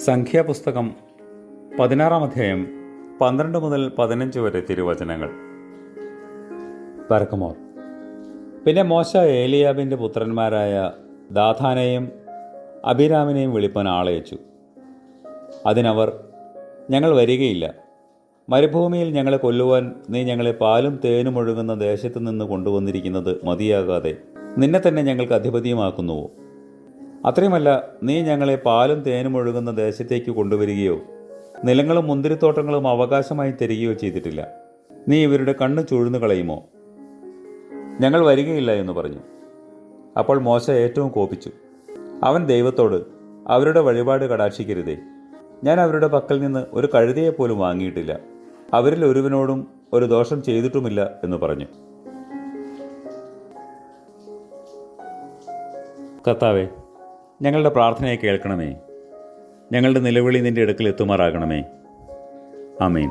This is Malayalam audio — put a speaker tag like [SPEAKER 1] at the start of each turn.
[SPEAKER 1] സംഖ്യാപുസ്തകം 16 അധ്യായം 12 മുതൽ 15 വരെ തിരുവചനങ്ങൾ. ബർക്കമോർ. പിന്നെ മോശ ഏലിയാബിൻ്റെ പുത്രന്മാരായ ദാഥാനെയും അബിരാമിനെയും വിളിപ്പാൻ ആളയച്ചു. അതിനവർ, ഞങ്ങൾ വരികയില്ല. മരുഭൂമിയിൽ ഞങ്ങളെ കൊല്ലുവാൻ നീ ഞങ്ങളെ പാലും തേനും ഒഴുകുന്ന ദേശത്തു നിന്ന് കൊണ്ടുവന്നിരിക്കുന്നത് മതിയാകാതെ നിന്നെ തന്നെ ഞങ്ങൾക്ക് അധിപതിയുമാക്കുന്നുവോ? അത്രയുമല്ല, നീ ഞങ്ങളെ പാലും തേനും ഒഴുകുന്ന ദേശത്തേക്ക് കൊണ്ടുവരികയോ നിലങ്ങളും മുന്തിരിത്തോട്ടങ്ങളും അവകാശമായി തരികയോ ചെയ്തിട്ടില്ല. നീ ഇവരുടെ കണ്ണ് ചുഴുന്നു കളയുമോ? ഞങ്ങൾ വരികയില്ല എന്ന് പറഞ്ഞു. അപ്പോൾ മോശ ഏറ്റവും കോപിച്ചു. അവൻ ദൈവത്തോട്, അവരുടെ വഴിപാട് കടാക്ഷിക്കരുതേ. ഞാൻ അവരുടെ പക്കൽ നിന്ന് ഒരു കഴുതയെപ്പോലും വാങ്ങിയിട്ടില്ല. അവരിൽ ഒരുവനോടും ഒരു ദോഷം ചെയ്തിട്ടുമില്ല എന്ന് പറഞ്ഞു. കർത്താവേ, ഞങ്ങളുടെ പ്രാർത്ഥനയെ കേൾക്കണമേ. ഞങ്ങളുടെ നിലവിളി നിന്റെ അടുക്കൽ എത്തുമാറാകണമേ. ആമേൻ.